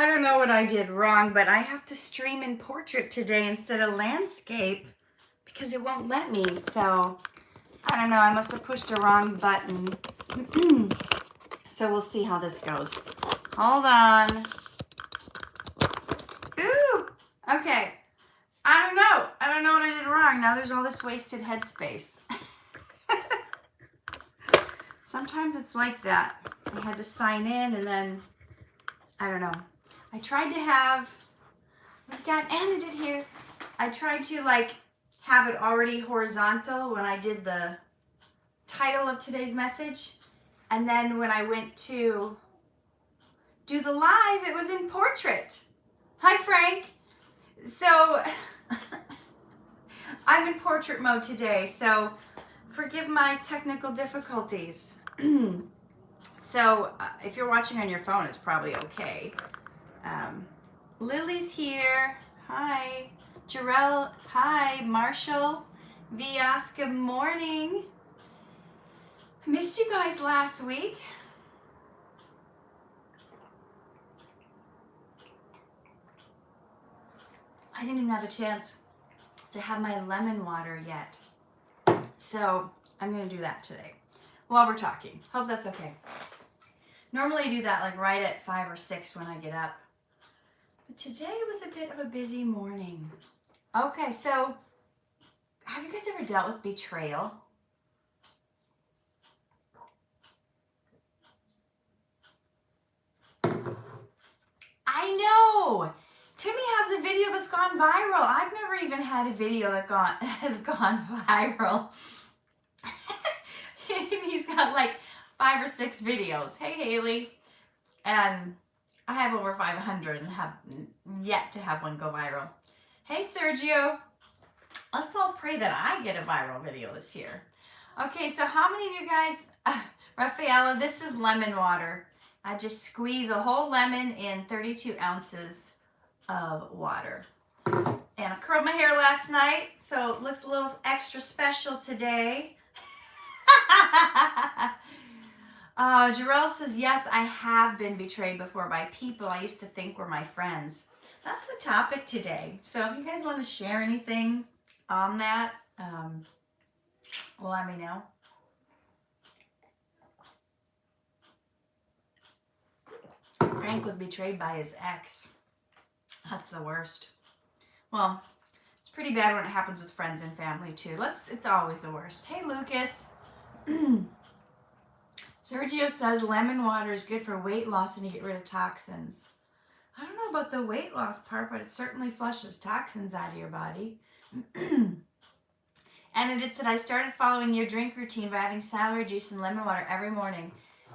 I don't know what I did wrong, but I have to stream in portrait today instead of landscape because it won't let me. So I don't know. I must have pushed the wrong button. So we'll see how this goes. Hold on. Ooh. Okay. I don't know. I don't know what I did wrong. Now there's all this wasted headspace. Sometimes it's like that. I had to sign in and then, I don't know. I tried to have, we've got Anna did here. I tried to like have it already horizontal when I did the title of today's message. And then when I went to do the live, it was in portrait. Hi, Frank. So I'm in portrait mode today. So forgive my technical difficulties. So if you're watching on your phone, it's probably okay. Lily's here. Hi. Jarell. Hi. Marshall. Vias. Good morning. Missed you guys last week. I didn't even have a chance to have my lemon water yet. So I'm going to do that today while we're talking. Hope that's okay. Normally I do that like right at 5 or 6 when I get up. But today was a bit of a busy morning. Okay, so have you guys ever dealt with betrayal? I know! Timmy has a video that's gone viral. I've never even had a video that has gone viral. He's got like 5 or 6 videos. Hey, Haley. And I have over 500 and have yet to have one go viral. Hey, Sergio. Let's all pray that I get a viral video this year. Okay, so how many of you guys, Rafaela, this is lemon water. I just squeeze a whole lemon in 32 ounces of water. And I curled my hair last night, so it looks a little extra special today. Jarell says, yes, I have been betrayed before by people I used to think were my friends. That's the topic today. So if you guys want to share anything on that, well, let me know. Frank was betrayed by his ex. That's the worst. Well, it's pretty bad when it happens with friends and family too. It's always the worst. Hey, Lucas. Sergio says lemon water is good for weight loss and to get rid of toxins. I don't know about the weight loss part, but it certainly flushes toxins out of your body. And it said, I started following your drink routine by having celery juice and lemon water every morning.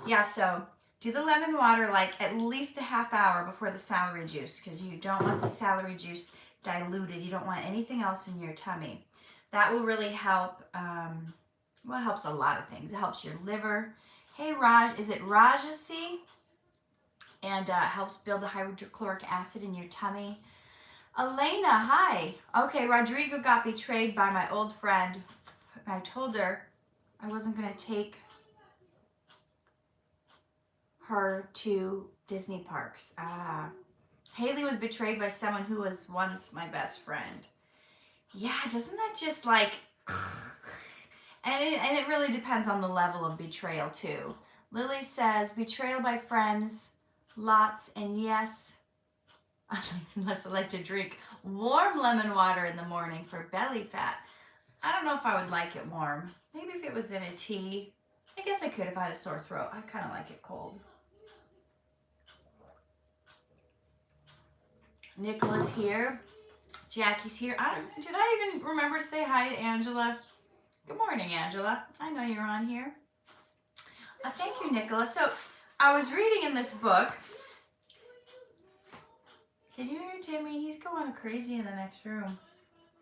Yeah, so do the lemon water like at least a half hour before the celery juice because you don't want the celery juice diluted. You don't want anything else in your tummy. That will really help. Well, it helps a lot of things. It helps your liver. Hey, Raj, is it Rajasi? And helps build the hydrochloric acid in your tummy. Elena, hi. Okay, Rodrigo got betrayed by my old friend. I told her I wasn't going to take her to Disney parks. Haley was betrayed by someone who was once my best friend. Yeah, doesn't that just like... And it really depends on the level of betrayal too. Lily says, betrayal by friends, lots, and yes, unless I like to drink warm lemon water in the morning for belly fat. I don't know if I would like it warm. Maybe if it was in a tea. I guess I could if I had a sore throat. I kind of like it cold. Nicola's here. Jackie's here. Did I even remember to say hi to Angela? Good morning, Angela. I know you're on here. Thank you, Nicola. So I was reading in this book. Can you hear Timmy? He's going crazy in the next room.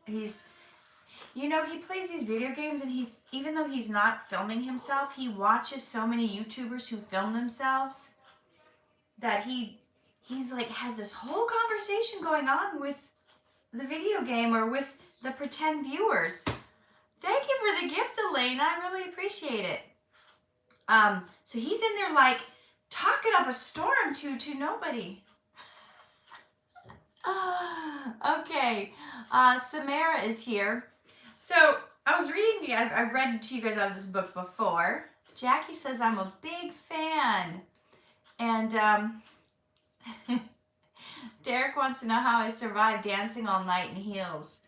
You know, he plays these video games and even though he's not filming himself, he watches so many YouTubers who film themselves that he's like has this whole conversation going on with the video game or with the pretend viewers. Thank you for the gift, Elena. I really appreciate it. So he's in there like talking up a storm to nobody. Okay, Samara is here. So I was reading I've read to you guys out of this book before. Jackie says I'm a big fan. And Derek wants to know how I survived dancing all night in heels.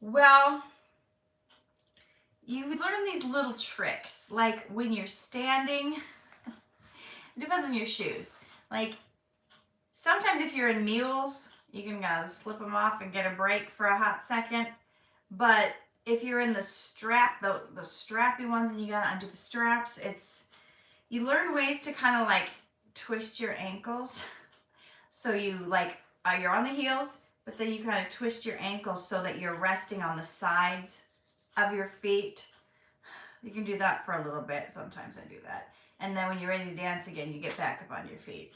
Well, you learn these little tricks, like when you're standing. It depends on your shoes. Like, sometimes if you're in mules, you can slip them off and get a break for a hot second. But if you're in the strappy ones and you gotta undo the straps, you learn ways to kind of like twist your ankles. So you're on the heels, but then you kind of twist your ankles so that you're resting on the sides of your feet. You can do that for a little bit. Sometimes I do that. And then when you're ready to dance again, you get back up on your feet.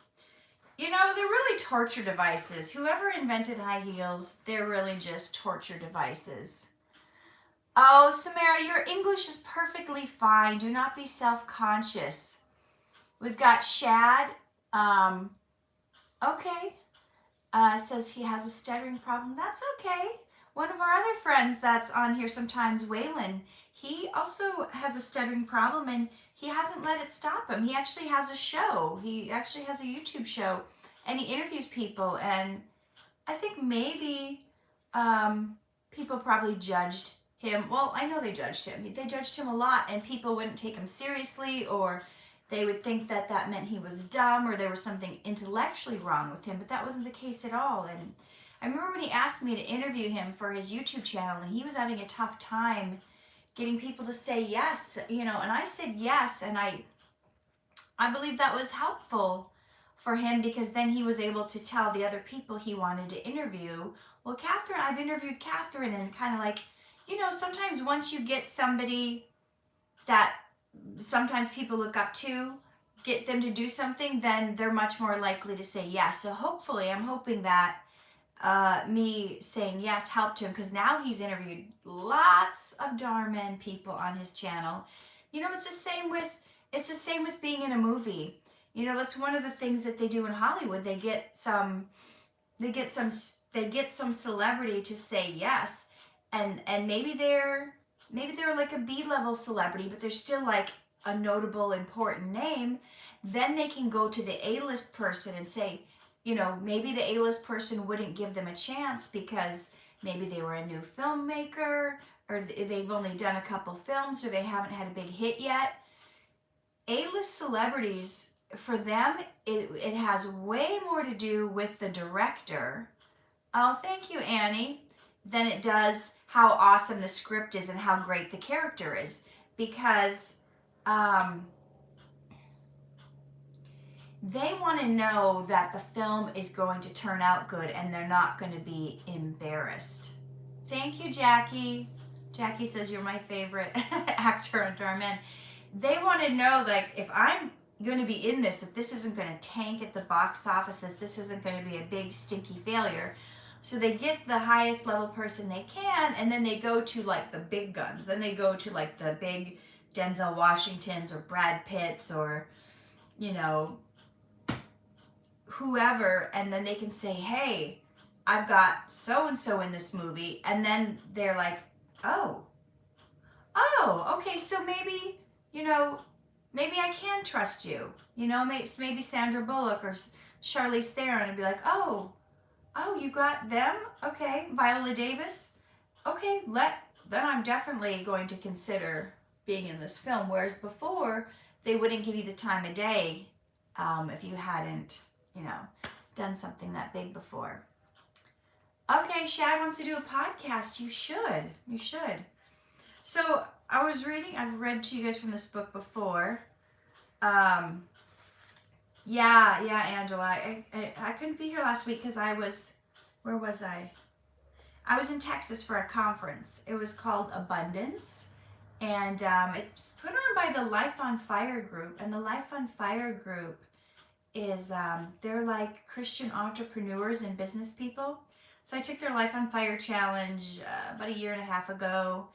You know, they're really torture devices. Whoever invented high heels, they're really just torture devices. Oh, Samara, your English is perfectly fine. Do not be self-conscious. We've got Shad. Okay. Says he has a stuttering problem. That's okay. One of our other friends that's on here sometimes, Waylon, he also has a stuttering problem and he hasn't let it stop him. He actually has a show. He actually has a YouTube show and he interviews people, and I think maybe people probably judged him. Well, I know they judged him. They judged him a lot and people wouldn't take him seriously, or they would think that that meant he was dumb or there was something intellectually wrong with him, but that wasn't the case at all. And I remember when he asked me to interview him for his YouTube channel, and he was having a tough time getting people to say yes, and I said yes, and I believe that was helpful for him, because then he was able to tell the other people he wanted to interview, well, Catherine, I've interviewed Catherine, and kind of like, sometimes once you get somebody that sometimes people look up to, get them to do something, then they're much more likely to say yes. So hopefully, I'm hoping that me saying yes helped him, because now he's interviewed lots of Dhar Mann people on his channel. It's the same with being in a movie. That's one of the things that they do in Hollywood. They get some celebrity to say yes, and maybe they're like a B-level celebrity, but they're still like a notable, important name. Then they can go to the A-list person and say, maybe the A-list person wouldn't give them a chance because maybe they were a new filmmaker, or they've only done a couple films, or they haven't had a big hit yet. A-list celebrities, for them, it has way more to do with the director. Oh, thank you, Annie. Than it does how awesome the script is and how great the character is. Because they want to know that the film is going to turn out good and they're not going to be embarrassed. Thank you, Jackie. Jackie says you're my favorite actor on Dhar Mann. They want to know, like, if I'm going to be in this, that this isn't going to tank at the box office, that this isn't going to be a big stinky failure. So they get the highest level person they can, and then they go to like the big guns. Then they go to like the big Denzel Washingtons or Brad Pitts or, whoever, and then they can say, hey, I've got so-and-so in this movie, and then they're like, oh, okay, so maybe, maybe I can trust you, maybe Sandra Bullock or Charlize Theron, and be like, oh, you got them? Okay, Viola Davis? Okay, then I'm definitely going to consider being in this film, whereas before, they wouldn't give you the time of day if you hadn't, done something that big before. Okay, Shad wants to do a podcast. You should. So I've read to you guys from this book before. Yeah, Angela. I couldn't be here last week because where was I? I was in Texas for a conference. It was called Abundance. And it's put on by the Life on Fire group. And the Life on Fire group is, they're like Christian entrepreneurs and business people. So I took their Life on Fire challenge about 1.5 years ago.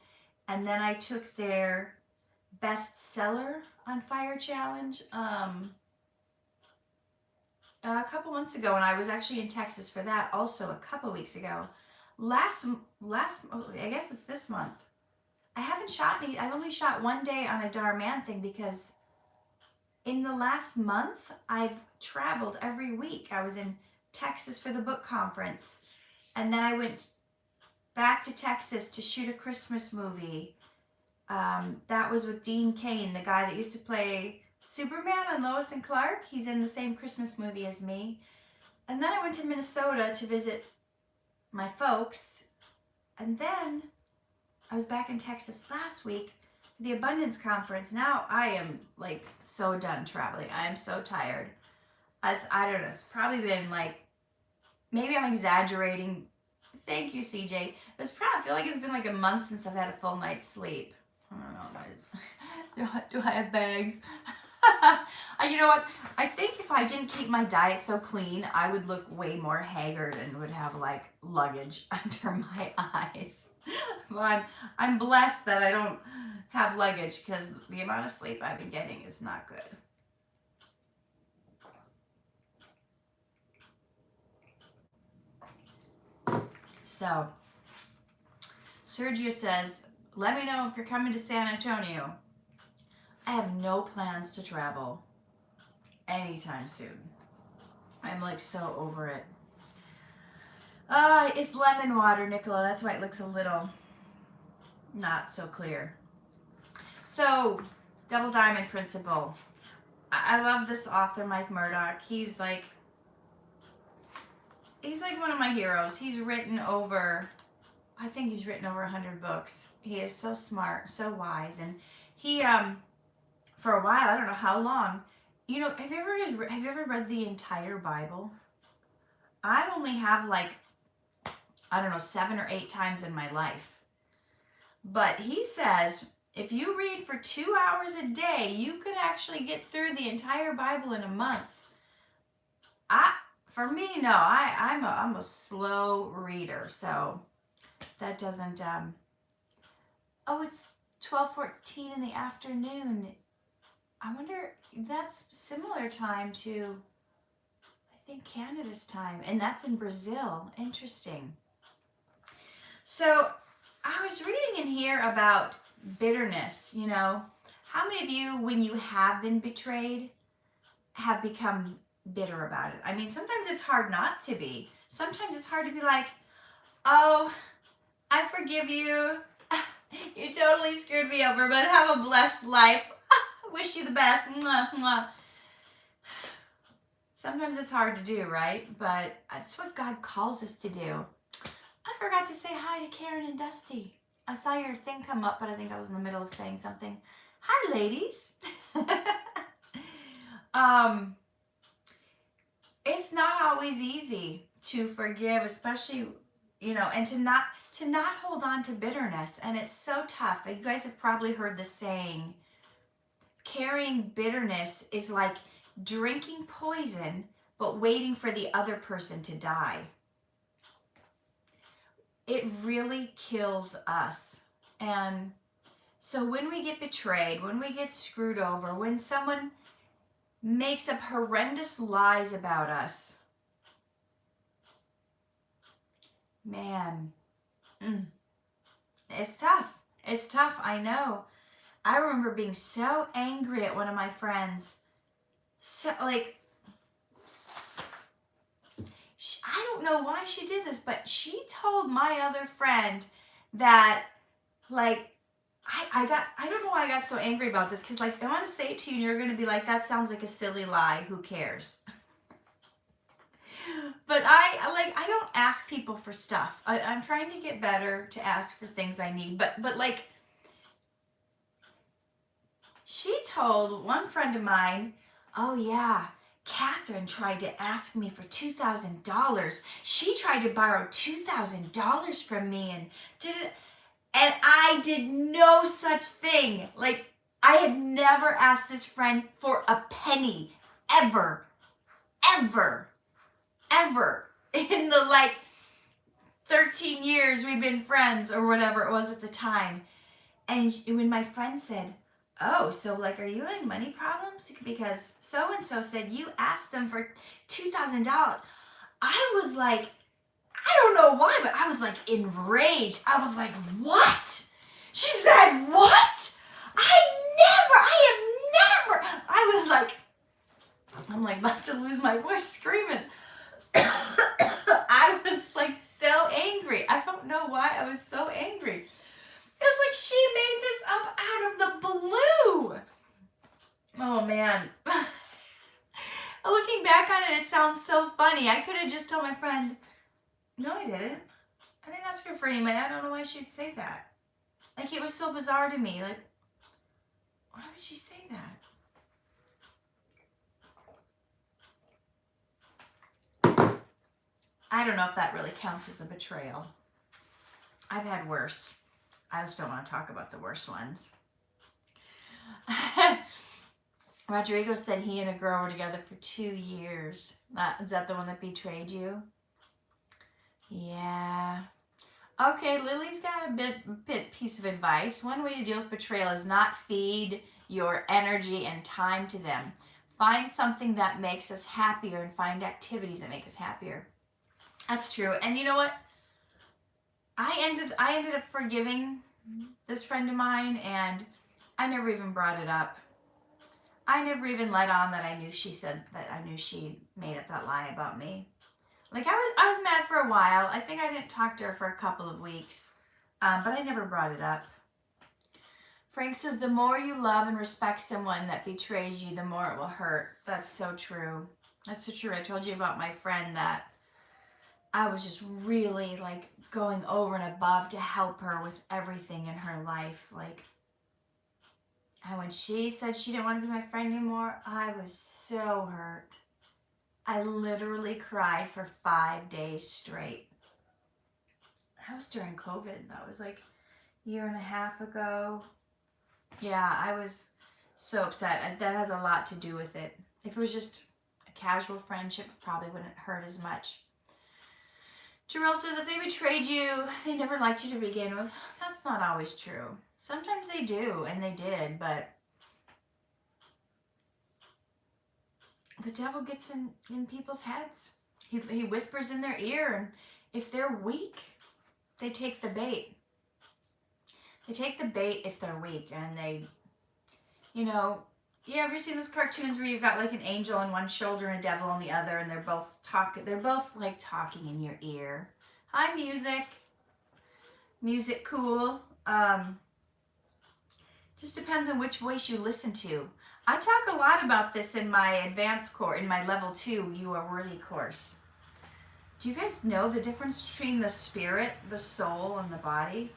And then I took their bestseller on fire challenge. a couple months ago, and I was actually in Texas for that also a couple weeks ago. I guess it's this month. I haven't shot any. I've only shot one day on a Dhar Mann thing because in the last month I've traveled every week. I was in Texas for the book conference, and then I went back to Texas to shoot a Christmas movie. That was with Dean Cain, the guy that used to play Superman on Lois and Clark. He's in the same Christmas movie as me. And then I went to Minnesota to visit my folks. And then I was back in Texas last week for the Abundance Conference. Now I am like so done traveling. I am so tired. I don't know. It's probably been like, maybe I'm exaggerating. Thank you, CJ. But it's probably, I feel like it's been like a month since I've had a full night's sleep. I don't know. Do I have bags? You know what? I think if I didn't keep my diet so clean, I would look way more haggard and would have like luggage under my eyes. But I'm blessed that I don't have luggage because the amount of sleep I've been getting is not good. So, Sergio says, let me know if you're coming to San Antonio. I have no plans to travel anytime soon. I'm like so over it. It's lemon water, Nicola. That's why it looks a little not so clear. So, Double Diamond Principle. I love this author, Mike Murdoch. He's like one of my heroes. He's written over, I think he's written over 100 books. He is so smart, so wise, and he for a while, I don't know how long. You know, have you ever read the entire Bible? I only have like, I don't know, 7 or 8 times in my life. But he says if you read for 2 hours a day, you could actually get through the entire Bible in a month. For me, no, I'm a slow reader, so that doesn't. Oh, it's 12:14 in the afternoon. I wonder if that's similar time to, I think, Canada's time, and that's in Brazil. Interesting. So I was reading in here about bitterness. You know, how many of you, when you have been betrayed, have become bitter about it? I mean, sometimes it's hard not to be. Sometimes it's hard to be like, oh, I forgive you. You totally screwed me over, but have a blessed life. Wish you the best. Mwah, mwah. Sometimes it's hard to do, right? But that's what God calls us to do. I forgot to say hi to Karen and Dusty. I saw your thing come up, but I think I was in the middle of saying something. Hi, ladies. It's not always easy to forgive, especially, you know, and to not hold on to bitterness. And it's so tough. You guys have probably heard the saying, carrying bitterness is like drinking poison, but waiting for the other person to die. It really kills us. And so when we get betrayed, when we get screwed over, when someone makes up horrendous lies about us, man, it's tough. It's tough, I know. I remember being so angry at one of my friends. So, like, I don't know why she did this, but she told my other friend that, like, I don't know why I got so angry about this, because, like, I want to say it to you, and you're going to be like, that sounds like a silly lie. Who cares? But I don't ask people for stuff. I'm trying to get better to ask for things I need. But like, she told one friend of mine, oh yeah, Catherine tried to ask me for $2,000. She tried to borrow $2,000 from me and I did no such thing. Like, I had never asked this friend for a penny, ever in the like 13 years we've been friends or whatever it was at the time. And when my friend said, oh, so like, are you having money problems? Because so-and-so said you asked them for $2,000. I was like, I don't know why, but I was like enraged. I was like, what? She said, what? I was like, I'm like about to lose my voice screaming. I was like so angry. I don't know why I was so angry. It was like she made this up out of the blue. Oh man. Looking back on it, it sounds so funny. I could have just told my friend, no, I didn't. I didn't ask her for any money. I don't know why she'd say that. Like, it was so bizarre to me. Like, why would she say that? I don't know if that really counts as a betrayal. I've had worse. I just don't want to talk about the worst ones. Rodrigo said he and a girl were together for 2 years. Is that the one that betrayed you? Yeah. Okay, Lily's got a bit piece of advice. One way to deal with betrayal is not feed your energy and time to them. Find something that makes us happier and find activities that make us happier. That's true. And you know what? I ended up forgiving this friend of mine, and I never even brought it up. I never even let on that I knew she made up that lie about me. Like, I was mad for a while. I think I didn't talk to her for a couple of weeks, but I never brought it up. Frank says, the more you love and respect someone that betrays you, the more it will hurt. That's so true. That's so true. I told you about my friend that I was just really like going over and above to help her with everything in her life. Like, and when she said she didn't want to be my friend anymore, I was so hurt. I literally cried for 5 days straight. That was during COVID. That was like a year and a half ago. Yeah, I was so upset. That has a lot to do with it. If it was just a casual friendship, it probably wouldn't hurt as much. Jarrell says, if they betrayed you, they never liked you to begin with. That's not always true. Sometimes they do, and they did, but the devil gets in people's heads. He whispers in their ear, and if they're weak, they take the bait. They take the bait if they're weak, and they, you know, you ever seen those cartoons where you've got like an angel on one shoulder and a devil on the other, and they're both like talking in your ear. Hi, music cool. Just depends on which voice you listen to. I talk a lot about this in my advanced course, in my level 2 You Are Worthy course. Do you guys know the difference between the spirit, the soul, and the body?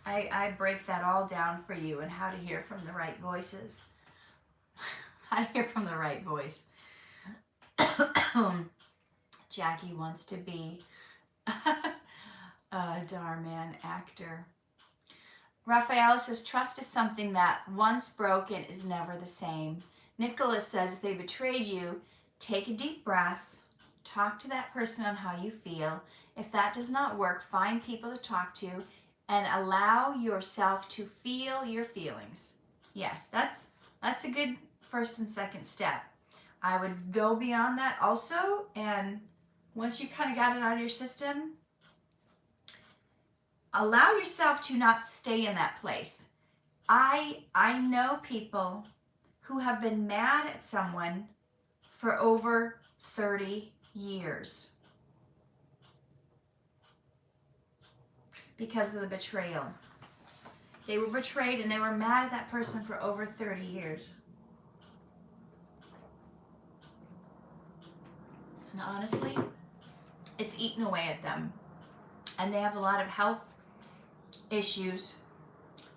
I break that all down for you and how to hear from the right voices. How to hear from the right voice. Jackie wants to be a Dhar Mann actor. Raphael says, trust is something that once broken is never the same. Nicholas says, if they betrayed you, take a deep breath, talk to that person on how you feel. If that does not work, find people to talk to and allow yourself to feel your feelings. Yes, that's a good first and second step. I would go beyond that also, and once you kind of got it out of your system, allow yourself to not stay in that place. I know people who have been mad at someone for over 30 years because of the betrayal. They were betrayed and they were mad at that person for over 30 years. And honestly, it's eaten away at them. And they have a lot of health issues.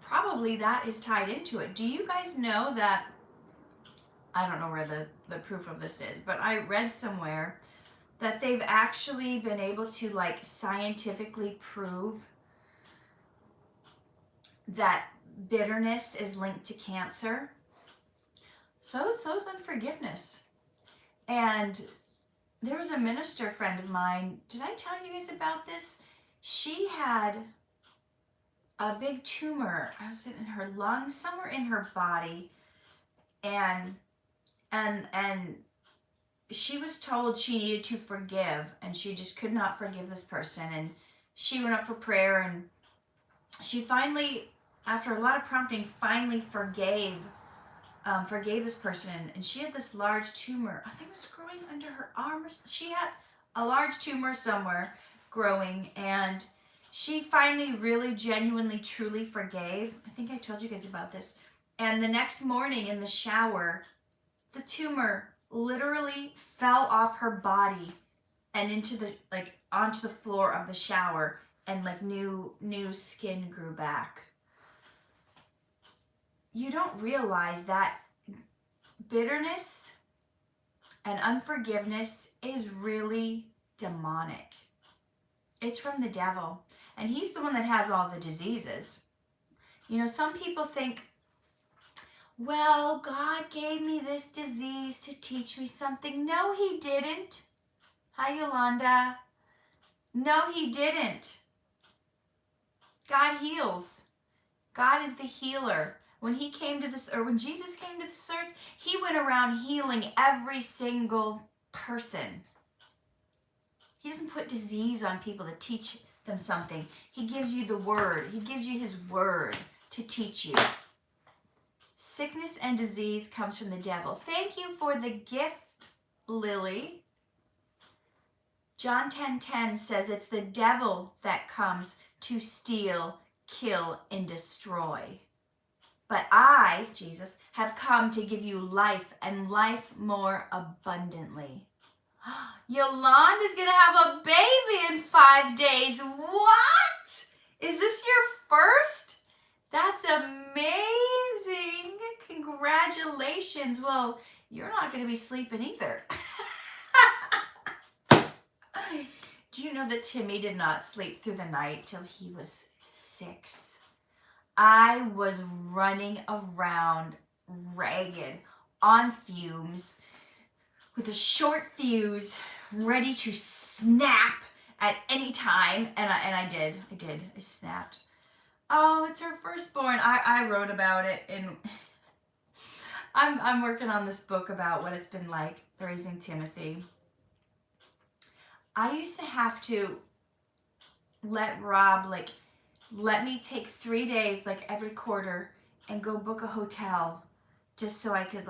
Probably that is tied into it. Do you guys know that, I don't know where the proof of this is, but I read somewhere that they've actually been able to like scientifically prove that bitterness is linked to cancer. So is unforgiveness. And there was a minister friend of mine. Did I tell you guys about this? She had a big tumor. I was in her lungs, somewhere in her body, and she was told she needed to forgive, and she just could not forgive this person. And she went up for prayer, and she finally, after a lot of prompting, finally forgave this person. And she had this large tumor. I think it was growing under her arm. She had a large tumor somewhere growing, and she finally really genuinely truly forgave. I think I told you guys about this. And the next morning in the shower, the tumor literally fell off her body and into the onto the floor of the shower, and like new skin grew back. You don't realize that bitterness and unforgiveness is really demonic. It's from the devil, and he's the one that has all the diseases. You know, some people think, well, God gave me this disease to teach me something. No, he didn't. Hi, Yolanda. No, he didn't. God heals. God is the healer. When he came to this, or when Jesus came to this earth, he went around healing every single person. He doesn't put disease on people to teach them something. He gives you the word. He gives you his word to teach you. Sickness and disease comes from the devil. Thank you for the gift, Lily. John 10:10 says it's the devil that comes to steal, kill, and destroy. But I, Jesus, have come to give you life, and life more abundantly. Yolanda's going to have a baby in 5 days. What? Is this your first? That's amazing. Congratulations. Well, you're not going to be sleeping either. Do you know that Timmy did not sleep through the night till he was 6? I was running around ragged, on fumes, with a short fuse, ready to snap at any time. And I did. I snapped. Oh, it's her firstborn. I wrote about it, and I'm working on this book about what it's been like raising Timothy. I used to have to let Rob, let me take 3 days, every quarter, and go book a hotel just so I could,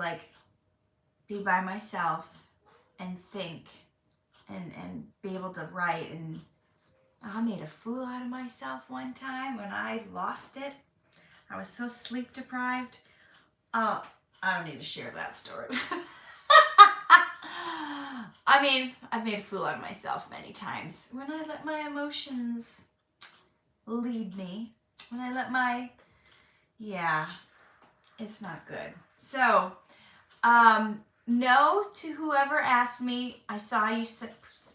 be by myself and think and be able to write. And I made a fool out of myself one time when I lost it. I was so sleep deprived. Oh, I don't need to share that story. I mean, I've made a fool out of myself many times. When I let my emotions lead me, when I let it's not good. So, no to whoever asked me. I saw you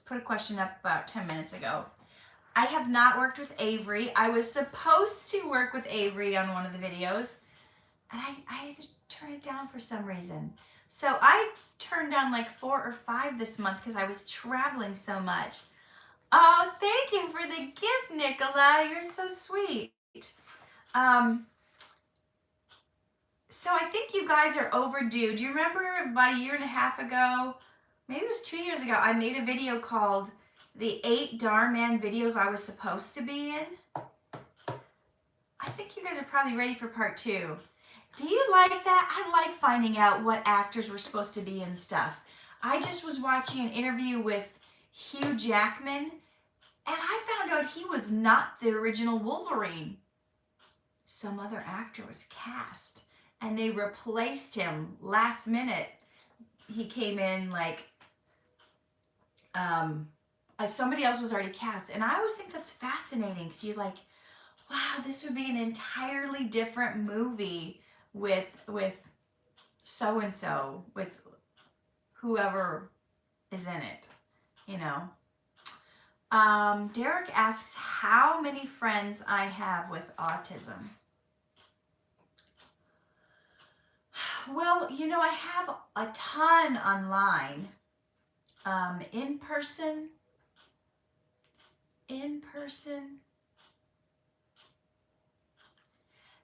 put a question up about 10 minutes ago. I have not worked with Avery. I was supposed to work with Avery on one of the videos, and I had to turn it down for some reason. So I turned down 4 or 5 this month because I was traveling so much. Oh, thank you for the gift, Nicola. You're so sweet. So I think you guys are overdue. Do you remember about a year and a half ago, maybe it was 2 years ago, I made a video called the 8 Dhar Mann videos I was supposed to be in? I think you guys are probably ready for part 2. Do you like that? I like finding out what actors were supposed to be in stuff. I just was watching an interview with Hugh Jackman, and I found out he was not the original Wolverine. Some other actor was cast, and they replaced him last minute. He came in somebody else was already cast. And I always think that's fascinating, because you're like, wow, this would be an entirely different movie with so-and-so, with whoever is in it, you know. Derek asks how many friends I have with autism. Well, you know, I have a ton online. In person,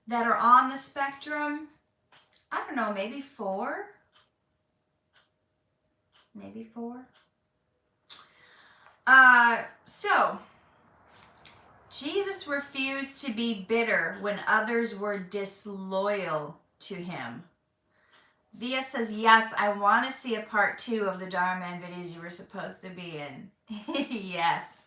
that are on the spectrum, I don't know, maybe 4? Maybe 4? So, Jesus refused to be bitter when others were disloyal to him. Via says, yes, I want to see a part 2 of the Dhar Mann videos you were supposed to be in. Yes.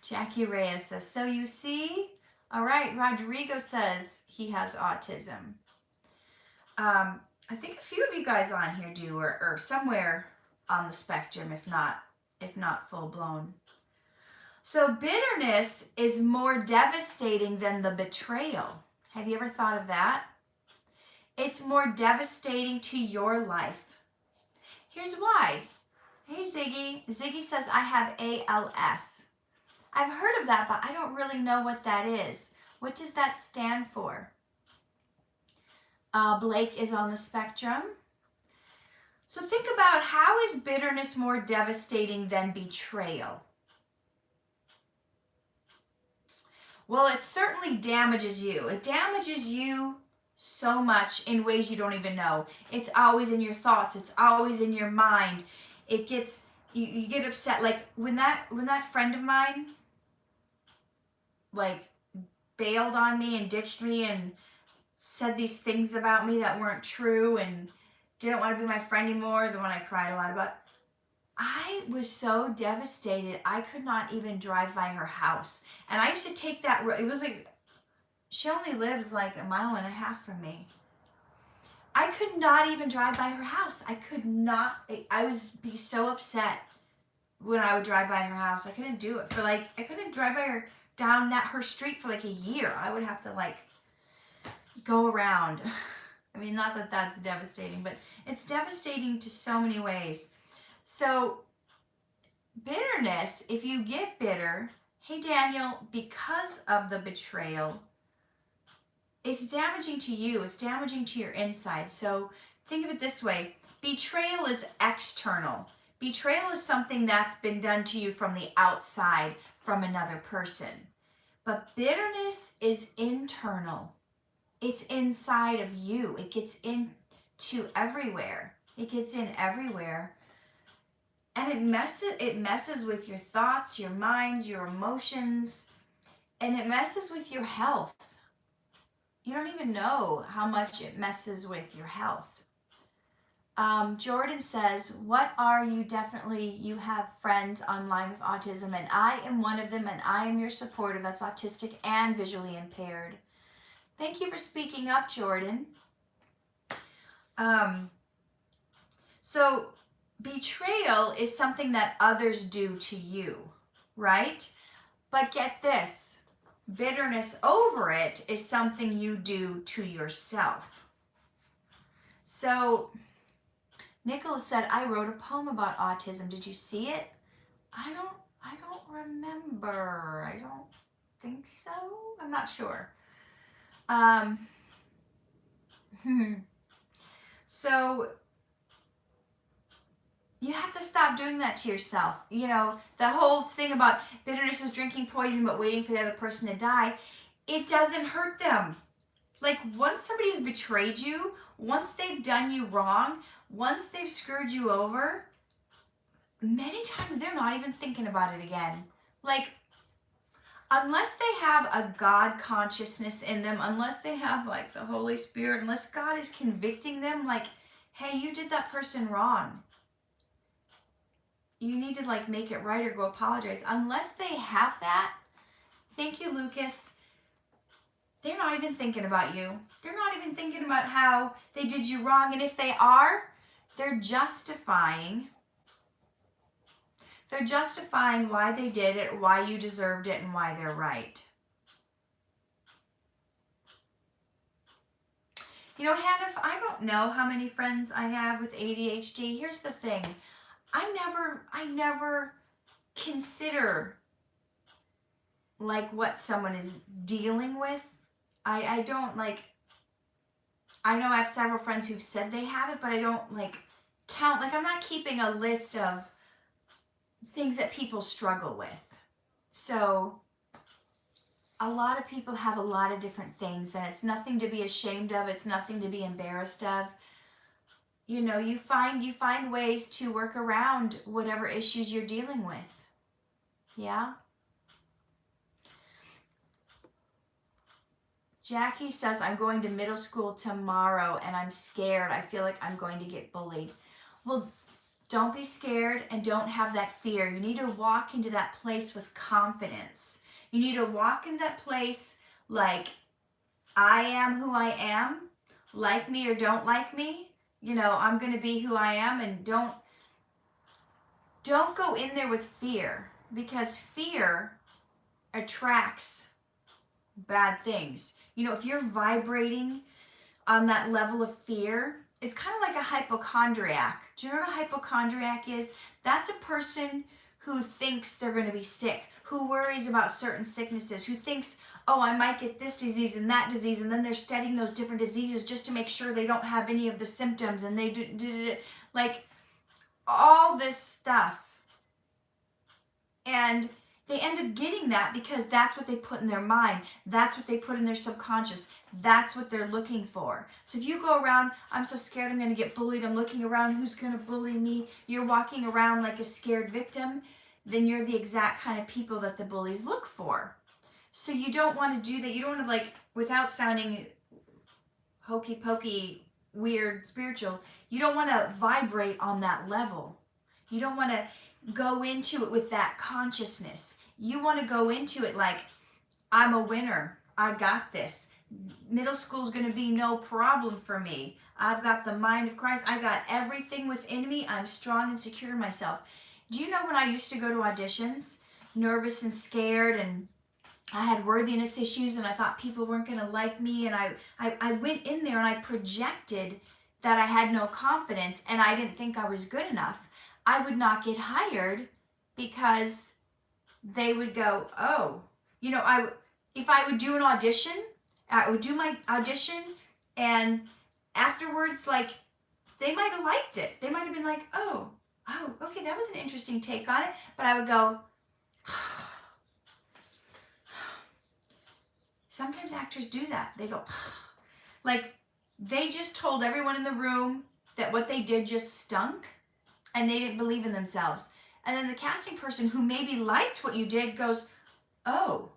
Jackie Reyes says, so you see? All right, Rodrigo says he has autism. I think a few of you guys on here do, or somewhere on the spectrum, if not full blown. So bitterness is more devastating than the betrayal. Have you ever thought of that? It's more devastating to your life. Here's why. Hey, Ziggy. Ziggy says, I have ALS. I've heard of that, but I don't really know what that is. What does that stand for? Blake is on the spectrum. So think about, how is bitterness more devastating than betrayal? Well, it certainly damages you. It damages you so much in ways you don't even know. It's always in your thoughts. It's always in your mind. It gets, you get upset. Like when that friend of mine, like, bailed on me and ditched me and said these things about me that weren't true and didn't want to be my friend anymore, the one I cried a lot about, I was so devastated I could not even drive by her house. And I used to take that road. It was like, she only lives like 1.5 miles from me. I could not even drive by her house. I could not. I would be so upset when I would drive by her house. I couldn't do it for like, I couldn't drive by her down her street for like a year. I would have to like go around. I mean, not that that's devastating, but it's devastating to so many ways. So bitterness, if you get bitter, hey Daniel, because of the betrayal, it's damaging to you. It's damaging to your inside. So think of it this way. Betrayal is external. Betrayal is something that's been done to you from the outside, from another person. But bitterness is internal. It's inside of you. It gets into everywhere. It gets in everywhere. And it messes with your thoughts, your minds, your emotions, and it messes with your health. You don't even know how much it messes with your health. Jordan says, what are you? Definitely, you have friends online with autism, and I am one of them, and I am your supporter that's autistic and visually impaired. Thank you for speaking up, Jordan. So betrayal is something that others do to you, right? But get this, bitterness over it is something you do to yourself. So Nicholas said, I wrote a poem about autism. Did you see it? I don't remember. I don't think so. I'm not sure. So you have to stop doing that to yourself. You know, the whole thing about bitterness is drinking poison but waiting for the other person to die, it doesn't hurt them. Like, once somebody has betrayed you, once they've done you wrong, once they've screwed you over, many times they're not even thinking about it again. Like, unless they have a God consciousness in them, unless they have like the Holy Spirit, unless God is convicting them, like, hey, you did that person wrong. You need to like make it right or go apologize. Unless they have that, thank you, Lucas, they're not even thinking about you. They're not even thinking about how they did you wrong. And if they are, they're justifying why they did it, why you deserved it, and why they're right. You know, Hannah, I don't know how many friends I have with ADHD. Here's the thing. I never consider like what someone is dealing with. I don't like, I know I have several friends who've said they have it, but I don't like count, like I'm not keeping a list of things that people struggle with. So a lot of people have a lot of different things, and it's nothing to be ashamed of. It's nothing to be embarrassed of. You know, you find ways to work around whatever issues you're dealing with. Yeah. Jackie says, I'm going to middle school tomorrow and I'm scared. I feel like I'm going to get bullied. Well, don't be scared and don't have that fear. You need to walk into that place with confidence. You need to walk in that place like, I am who I am. Like me or don't like me. You know, I'm going to be who I am, and don't go in there with fear, because fear attracts bad things. You know, if you're vibrating on that level of fear, it's kind of like a hypochondriac. Do you know what a hypochondriac is? That's a person who thinks they're going to be sick, who worries about certain sicknesses, who thinks, oh, I might get this disease and that disease, and then they're studying those different diseases just to make sure they don't have any of the symptoms, and they do like all this stuff. And they end up getting that because that's what they put in their mind. That's what they put in their subconscious. That's what they're looking for. So if you go around, I'm so scared I'm going to get bullied, I'm looking around, who's going to bully me? You're walking around like a scared victim, then you're the exact kind of people that the bullies look for. So you don't want to do that. You don't want to, like, without sounding hokey pokey, weird, spiritual, you don't want to vibrate on that level. You don't want to go into it with that consciousness. You want to go into it like, I'm a winner. I got this. Middle school is going to be no problem for me. I've got the mind of Christ. I got everything within me. I'm strong and secure in myself. Do you know when I used to go to auditions, nervous and scared, and I had worthiness issues, and I thought people weren't going to like me, and I went in there and I projected that I had no confidence and I didn't think I was good enough. I would not get hired because they would go, oh, you know, if I would do an audition, I would do my audition, and afterwards, like, they might have liked it. They might have been like, oh, okay, that was an interesting take on it. But I would go, sometimes actors do that. They go, like, they just told everyone in the room that what they did just stunk, and they didn't believe in themselves. And then the casting person who maybe liked what you did goes, oh,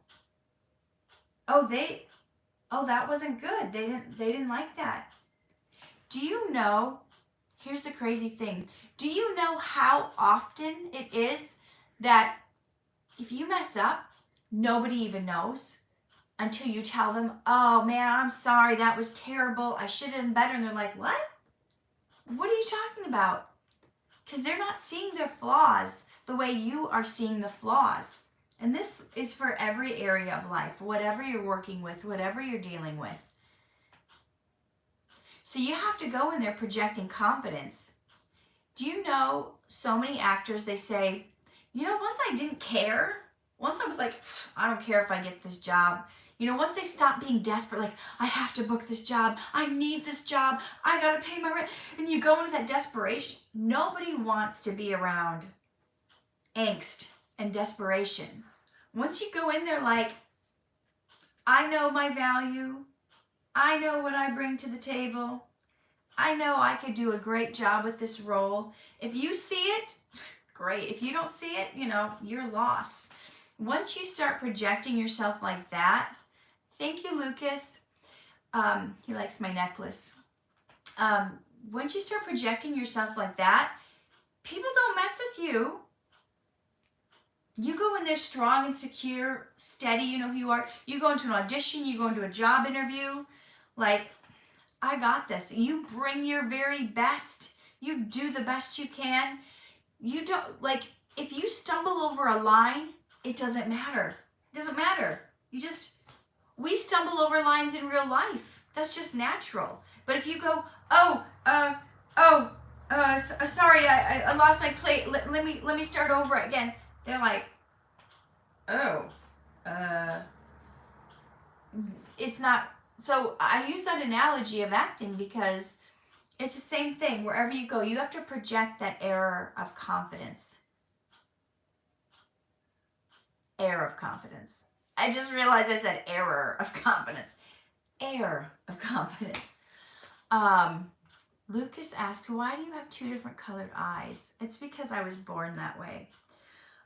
that wasn't good. They didn't like that. Do you know, here's the crazy thing. Do you know how often it is that if you mess up, nobody even knows until you tell them, oh man, I'm sorry, that was terrible. I should have done better. And they're like, what? What are you talking about? Because they're not seeing their flaws the way you are seeing the flaws. And this is for every area of life, whatever you're working with, whatever you're dealing with. So you have to go in there projecting confidence. Do you know so many actors, they say, you know, once I didn't care, once I was like, I don't care if I get this job. You know, once they stop being desperate, like, I have to book this job, I need this job, I gotta pay my rent, and you go into that desperation. Nobody wants to be around angst and desperation. Once you go in there like, I know my value, I know what I bring to the table, I know I could do a great job with this role. If you see it, great. If you don't see it, you know, you're lost. Once you start projecting yourself like that, thank you, Lucas. He likes my necklace. Once you start projecting yourself like that, people don't mess with you. You go in there strong and secure, steady, you know who you are. You go into an audition, you go into a job interview, like, I got this. You bring your very best. You do the best you can. You don't, like, if you stumble over a line, it doesn't matter. It doesn't matter. We stumble over lines in real life. That's just natural. But if you go, sorry, I lost my plate. Let me start over again. They're like, it's not. So I use that analogy of acting because it's the same thing. Wherever you go, you have to project that air of confidence. Air of confidence. I just realized I said error of confidence. Air of confidence. Lucas asked, why do you have two different colored eyes? It's because I was born that way.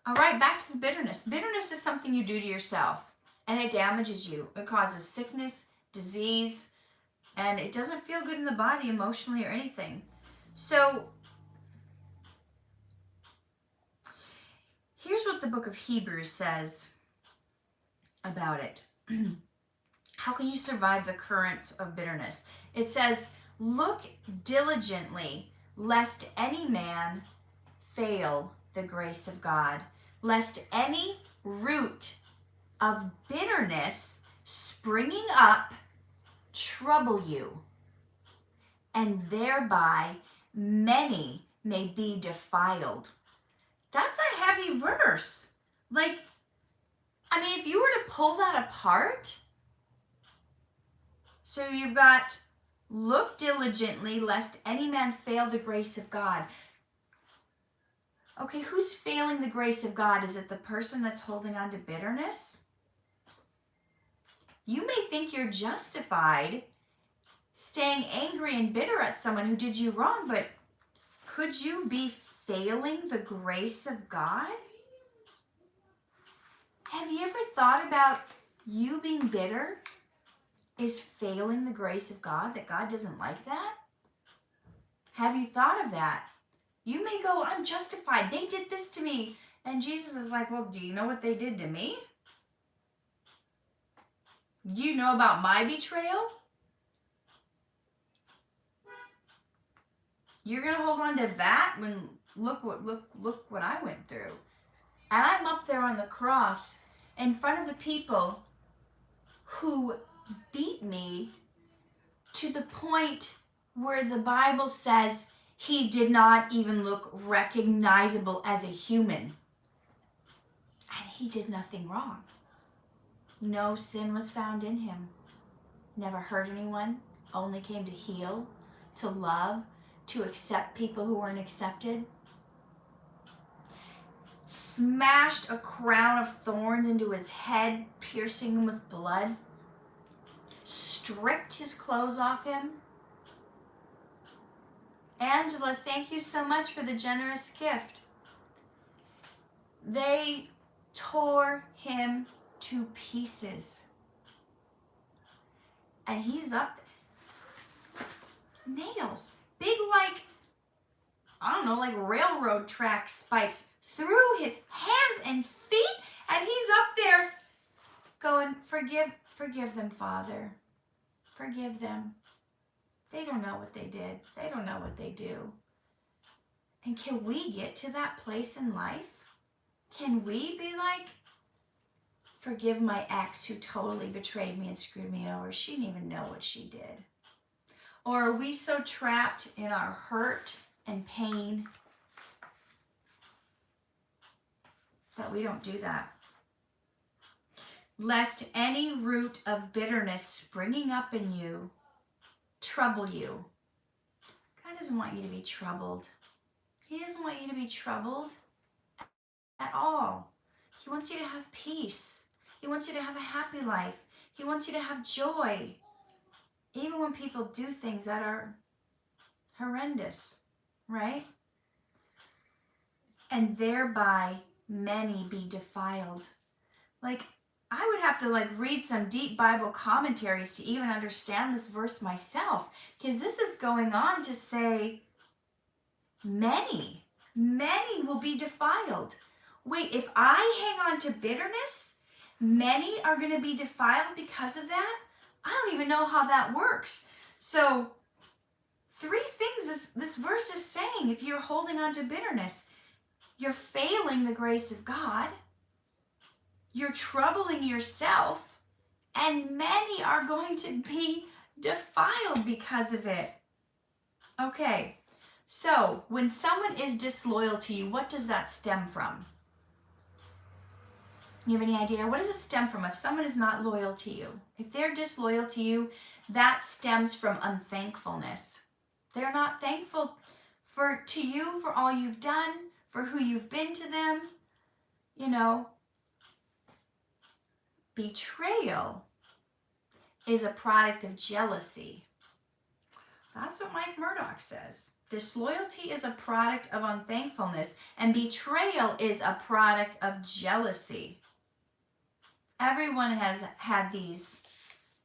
All right, back to the bitterness. Bitterness is something you do to yourself, and it damages you. It causes sickness, disease, and it doesn't feel good in the body emotionally or anything. So here's what the book of Hebrews says about it. How can you survive the currents of bitterness? It says, look diligently, lest any man fail the grace of God, lest any root of bitterness springing up trouble you, and thereby many may be defiled. That's a heavy verse. Like, I mean, if you were to pull that apart, so you've got, look diligently, lest any man fail the grace of God. Okay, who's failing the grace of God? Is it the person that's holding on to bitterness? You may think you're justified staying angry and bitter at someone who did you wrong, but could you be failing the grace of God? Have you ever thought about you being bitter is failing the grace of God, that God doesn't like that? Have you thought of that? You may go, I'm justified. They did this to me. And Jesus is like, well, do you know what they did to me? Do you know about my betrayal? You're going to hold on to that when look what I went through. And I'm up there on the cross in front of the people who beat me to the point where the Bible says he did not even look recognizable as a human. And he did nothing wrong. No sin was found in him. Never hurt anyone. Only came to heal, to love, to accept people who weren't accepted. Smashed a crown of thorns into his head, piercing him with blood. Stripped his clothes off him. Angela, thank you so much for the generous gift. They tore him to pieces. And he's up there. Nails. Big, like, I don't know, like railroad track spikes through his hands and feet. And he's up there going, forgive them, Father. Forgive them. They don't know what they did. They don't know what they do. And can we get to that place in life? Can we be like, forgive my ex who totally betrayed me and screwed me over. She didn't even know what she did. Or are we so trapped in our hurt and pain that we don't do that? Lest any root of bitterness springing up in you trouble you. God doesn't want you to be troubled. He doesn't want you to be troubled at all. He wants you to have peace. He wants you to have a happy life. He wants you to have joy. Even when people do things that are horrendous, right? And thereby many be defiled. Like, I would have to read some deep Bible commentaries to even understand this verse myself, because this is going on to say many will be defiled. Wait, if I hang on to bitterness, many are going to be defiled because of that? I don't even know how that works. So 3 things this verse is saying. If you're holding on to bitterness, you're failing the grace of God. You're troubling yourself, and many are going to be defiled because of it. Okay, so when someone is disloyal to you, what does that stem from? You have any idea? What does it stem from if someone is not loyal to you? If they're disloyal to you, that stems from unthankfulness. They're not thankful to you for all you've done, for who you've been to them, Betrayal is a product of jealousy. That's what Mike Murdoch says. Disloyalty is a product of unthankfulness, and betrayal is a product of jealousy. Everyone has had these,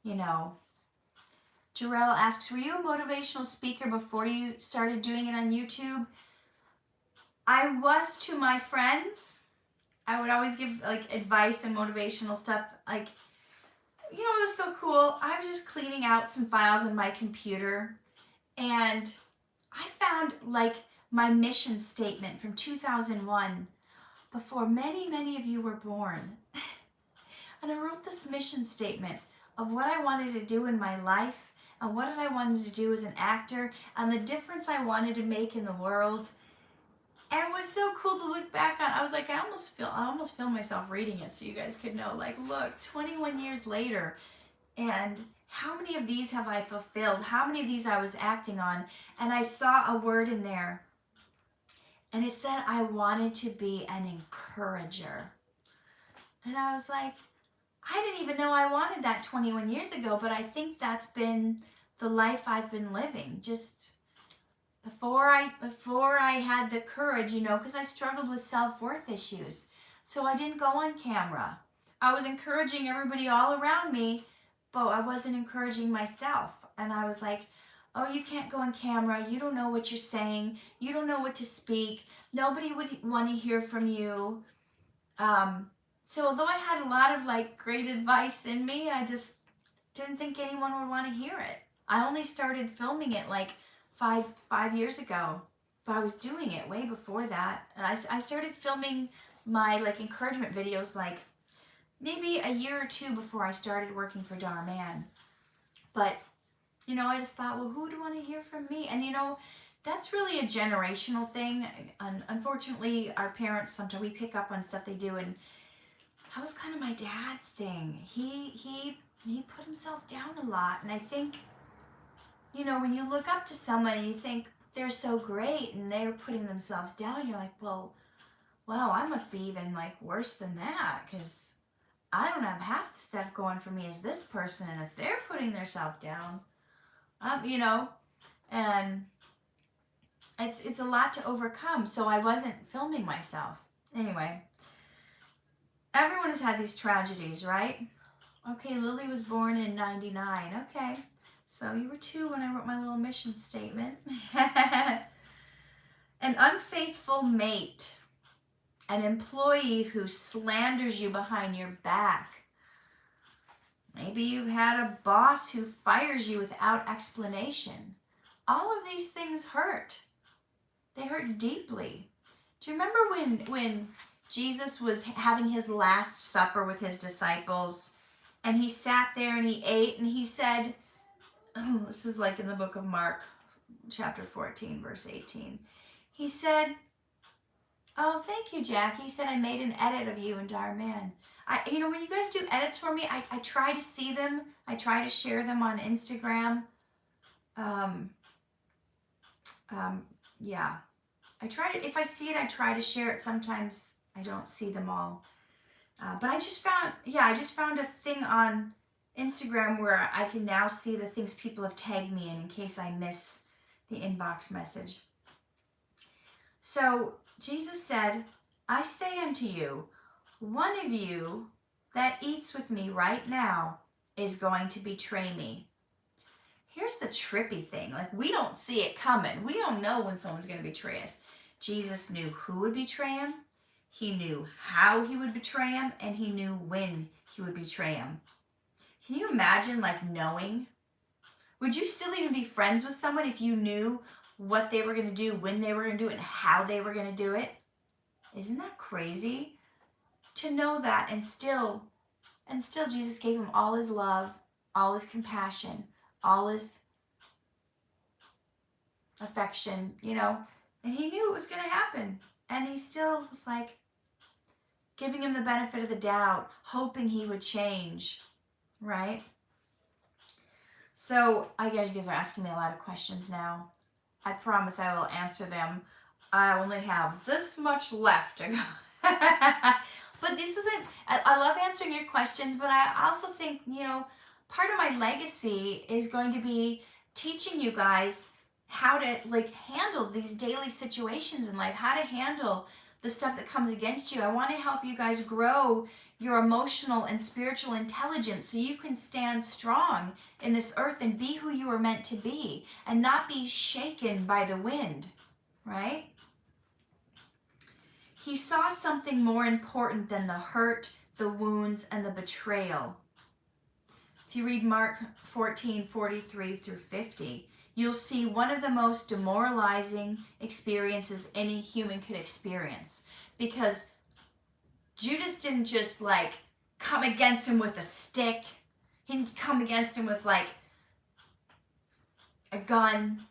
you know. Jarrell asks, were you a motivational speaker before you started doing it on YouTube? I was to my friends. I would always give like advice and motivational stuff. Like, you know, it was so cool. I was just cleaning out some files on my computer, and I found like my mission statement from 2001 before many of you were born. And I wrote this mission statement of what I wanted to do in my life and what I wanted to do as an actor and the difference I wanted to make in the world. And it was so cool to look back on. I was like, I almost feel myself reading it so you guys could know, like, look, 21 years later, and how many of these have I fulfilled? How many of these I was acting on? And I saw a word in there, and it said I wanted to be an encourager. And I was like, I didn't even know I wanted that 21 years ago, but I think that's been the life I've been living. Just before I had the courage, you know, because I struggled with self-worth issues. So I didn't go on camera. I was encouraging everybody all around me, but I wasn't encouraging myself. And I was like, oh, you can't go on camera. You don't know what you're saying. You don't know what to speak. Nobody would want to hear from you. So although I had a lot of like great advice in me, I just didn't think anyone would want to hear it. I only started filming it like five years ago, but I was doing it way before that. And I started filming my like encouragement videos like maybe a year or two before I started working for Dhar Mann. But, you know, I just thought, well, who would want to hear from me? And, you know, that's really a generational thing. Unfortunately, our parents, sometimes we pick up on stuff they do, and that was kind of my dad's thing. He put himself down a lot, and I think, you know, when you look up to someone and you think they're so great and they're putting themselves down, you're like, well, I must be even like worse than that, because I don't have half the stuff going for me as this person, and if they're putting themselves down, you know, and it's a lot to overcome. So I wasn't filming myself. Anyway, everyone has had these tragedies, right? Okay, Lily was born in 99. Okay, so you were 2 when I wrote my little mission statement. An unfaithful mate. An employee who slanders you behind your back. Maybe you've had a boss who fires you without explanation. All of these things hurt. They hurt deeply. Do you remember when Jesus was having his last supper with his disciples, and he sat there and he ate, and he said, oh, this is like in the book of Mark, chapter 14, verse 18. He said, oh, thank you, Jackie. He said, I made an edit of you in Dhar Mann. You know, when you guys do edits for me, I try to see them. I try to share them on Instagram. Yeah. If I see it, I try to share it. Sometimes I don't see them all. But I just found a thing on Instagram where I can now see the things people have tagged me in case I miss the inbox message. So Jesus said, I say unto you, one of you that eats with me right now is going to betray me. Here's the trippy thing. Like, we don't see it coming. We don't know when someone's going to betray us. Jesus knew who would betray him. He knew how he would betray him, and he knew when he would betray him. Can you imagine, like, knowing? Would you still even be friends with someone if you knew what they were going to do, when they were going to do it, and how they were going to do it? Isn't that crazy? To know that, and still Jesus gave him all his love, all his compassion, all his affection, you know, and he knew it was going to happen. And he still was like giving him the benefit of the doubt, hoping he would change, right? So I get you guys are asking me a lot of questions now. I promise I will answer them. I only have this much left to go. But this isn't, I love answering your questions, but I also think, part of my legacy is going to be teaching you guys how to like handle these daily situations in life, how to handle the stuff that comes against you. I want to help you guys grow your emotional and spiritual intelligence so you can stand strong in this earth and be who you were meant to be and not be shaken by the wind, right? He saw something more important than the hurt, the wounds, and the betrayal. If you read Mark 14:43 through 50, you'll see one of the most demoralizing experiences any human could experience, because Judas didn't just like come against him with a stick. He didn't come against him with like a gun.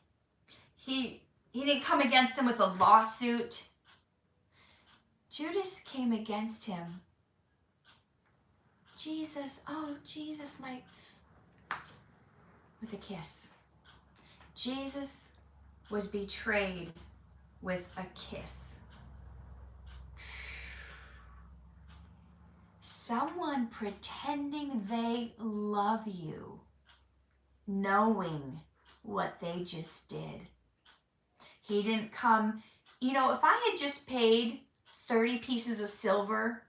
He didn't come against him with a lawsuit. Judas came against him. Jesus, with a kiss. Jesus was betrayed with a kiss. Someone pretending they love you, knowing what they just did. He didn't come, if I had just paid 30 pieces of silver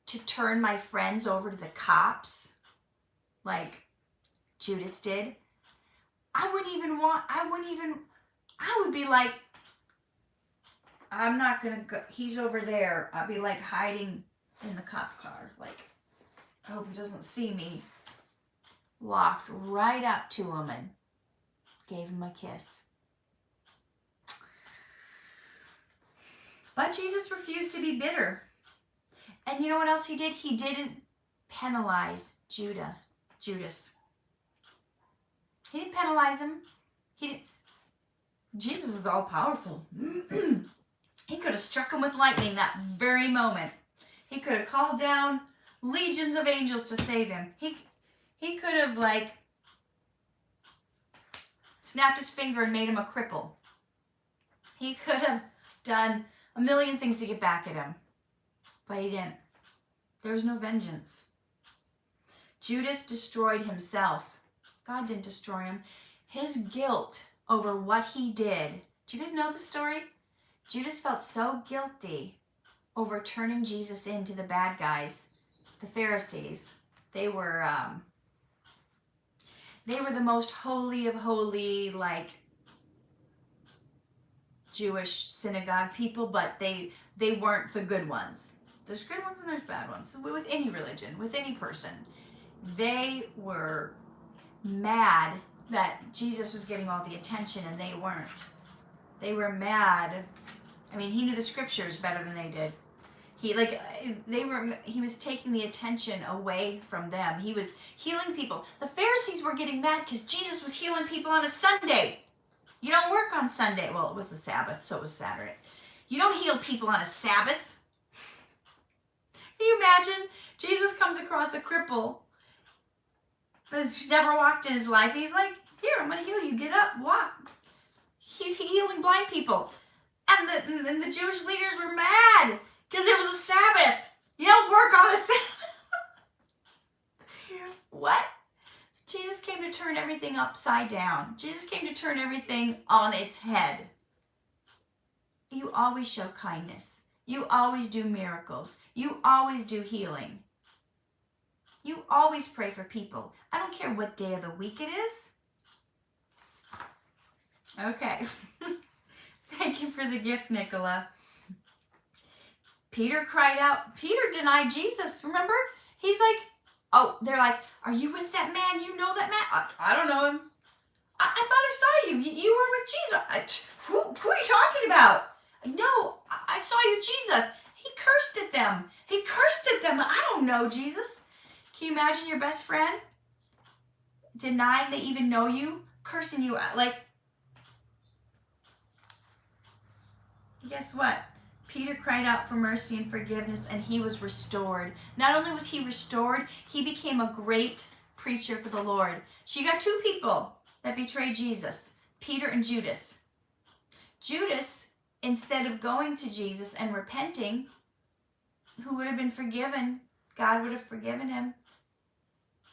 to turn my friends over to the cops, like Judas did, I would be like, I'm not gonna go, he's over there. I'd be like hiding in the cop car, like, I hope he doesn't see me. Walked right up to him and gave him a kiss. But Jesus refused to be bitter. And you know what else he did? He didn't penalize Judas. He didn't penalize him. Jesus is all powerful. He could have struck him with lightning that very moment. He could have called down legions of angels to save him. He could have like snapped his finger and made him a cripple. He could have done a million things to get back at him. But he didn't. There was no vengeance. Judas destroyed himself. God didn't destroy him. His guilt over what he did. Do you guys know the story? Judas felt so guilty over turning Jesus into the bad guys, the Pharisees. They were the most holy of holy, like, Jewish synagogue people, but they weren't the good ones. There's good ones and there's bad ones. So with any religion, with any person, they were mad that Jesus was getting all the attention and they weren't. They were mad. I mean, he knew the scriptures better than they did. He was taking the attention away from them. He was healing people. The Pharisees were getting mad because Jesus was healing people on a Sunday. You don't work on Sunday. Well, it was the Sabbath, so it was Saturday. You don't heal people on a Sabbath. Can you imagine? Jesus comes across a cripple who's never walked in his life. He's like, here, I'm going to heal you. Get up, walk. He's healing blind people. And the Jewish leaders were mad because it was a Sabbath. You don't work on a Sabbath. What? Jesus came to turn everything upside down. Jesus came to turn everything on its head. You always show kindness. You always do miracles. You always do healing. You always pray for people. I don't care what day of the week it is. Okay. Thank you for the gift, Nicola. Peter cried out. Peter denied Jesus, remember? He's like, they're like, are you with that man? You know that man? I don't know him. I thought I saw you. You were with Jesus. Who are you talking about? No, I saw you, Jesus. He cursed at them. I don't know Jesus. Can you imagine your best friend denying they even know you, cursing you out? Like, guess what? Peter cried out for mercy and forgiveness, and he was restored. Not only was he restored, he became a great preacher for the Lord. So you got two people that betrayed Jesus, Peter and Judas. Judas, instead of going to Jesus and repenting, who would have been forgiven God would have forgiven him.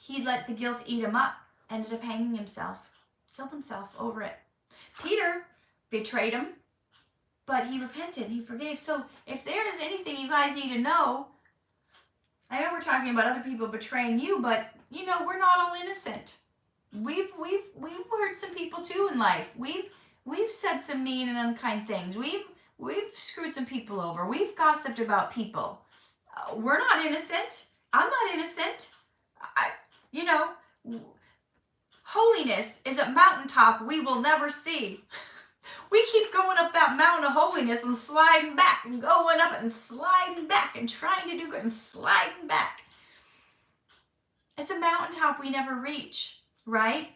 He let the guilt eat him up, ended up hanging himself, killed himself over it. Peter betrayed him, but he repented, he forgave. So if there is anything you guys need to know, I know we're talking about other people betraying you, but you know, we're not all innocent. We've hurt some people too in life. We've said some mean and unkind things. We've screwed some people over. We've gossiped about people. We're not innocent. I'm not innocent. You know, holiness is a mountaintop we will never see. We keep going up that mountain of holiness and sliding back and going up it and sliding back and trying to do good and sliding back. It's a mountaintop we never reach, right?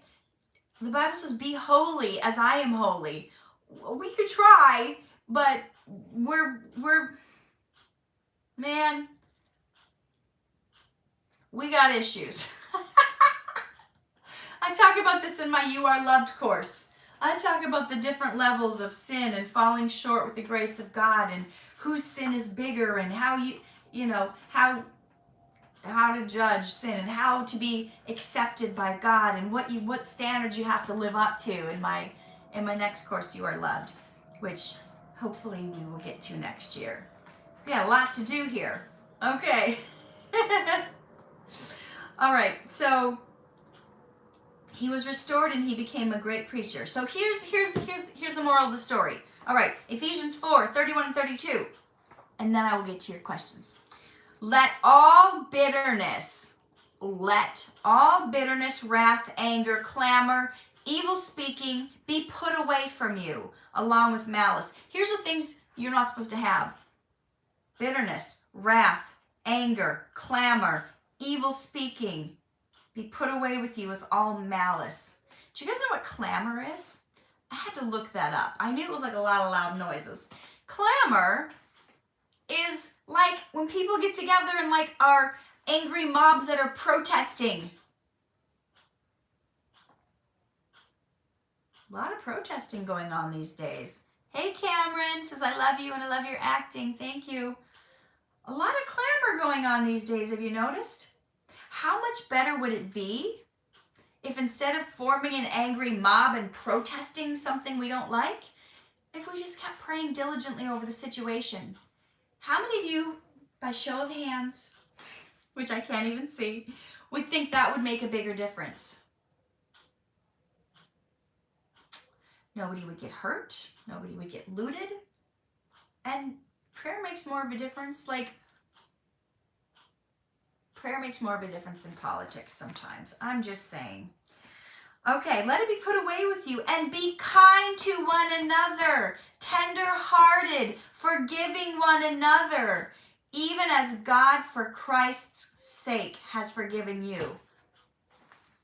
The Bible says, be holy as I am holy. We could try, but man, we got issues. I talk about this in my You Are Loved course. I talk about the different levels of sin and falling short with the grace of God and whose sin is bigger and how how to judge sin and how to be accepted by God and what standards you have to live up to in my next course, You Are Loved, which hopefully we will get to next year. Yeah, a lot to do here. Okay. All right, so he was restored and he became a great preacher. So here's the moral of the story. All right, Ephesians 4:31 and 32. And then I will get to your questions. Let all bitterness, wrath, anger, clamor, evil speaking be put away from you, along with malice. Here's the things you're not supposed to have. Bitterness, wrath, anger, clamor, evil speaking be put away with you with all malice. Do you guys know what clamor is? I had to look that up. I knew it was like a lot of loud noises. Clamor is like when people get together and like are angry mobs that are protesting. A lot of protesting going on these days. Hey, Cameron says, I love you and I love your acting. Thank you. A lot of clamor going on these days. Have you noticed? How much better would it be if instead of forming an angry mob and protesting something we don't like, if we just kept praying diligently over the situation? How many of you, by show of hands, which I can't even see, would think that would make a bigger difference? Nobody would get hurt. Nobody would get looted. And prayer makes more of a difference. Like, prayer makes more of a difference than politics sometimes. I'm just saying. Okay, let it be put away with you and be kind to one another, tender-hearted, forgiving one another, even as God for Christ's sake has forgiven you.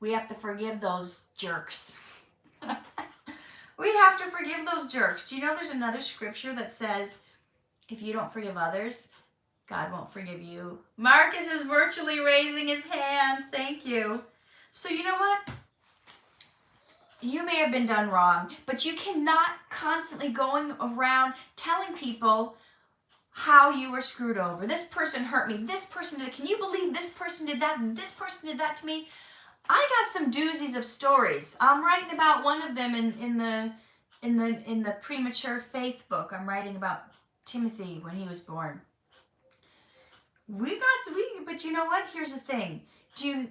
We have to forgive those jerks. We have to forgive those jerks. Do you know there's another scripture that says, if you don't forgive others, God won't forgive you? Marcus is virtually raising his hand. Thank you. So you know what? You may have been done wrong, but you cannot constantly going around telling people how you were screwed over. This person hurt me. This person did. Can you believe this person did that? And this person did that to me. I got some doozies of stories. I'm writing about one of them in the premature faith book. I'm writing about Timothy when he was born. But you know what? Here's the thing.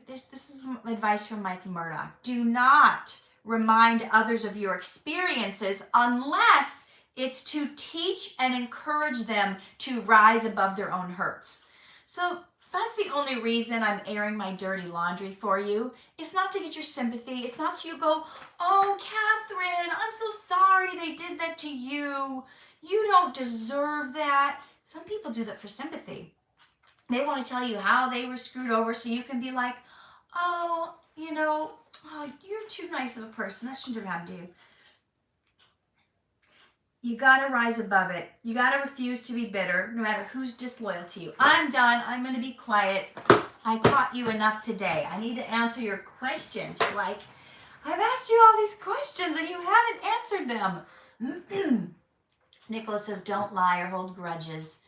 This is advice from Mike Murdoch. Do not remind others of your experiences unless it's to teach and encourage them to rise above their own hurts. So that's the only reason I'm airing my dirty laundry for you. It's not to get your sympathy. It's not so you go, oh, Catherine, I'm so sorry they did that to you. You don't deserve that. Some people do that for sympathy. They want to tell you how they were screwed over so you can be like, oh, you're too nice of a person. That shouldn't have happened to you. You got to rise above it. You got to refuse to be bitter, no matter who's disloyal to you. I'm done. I'm going to be quiet. I taught you enough today. I need to answer your questions. You're like, I've asked you all these questions and you haven't answered them. Nicholas says, don't lie or hold grudges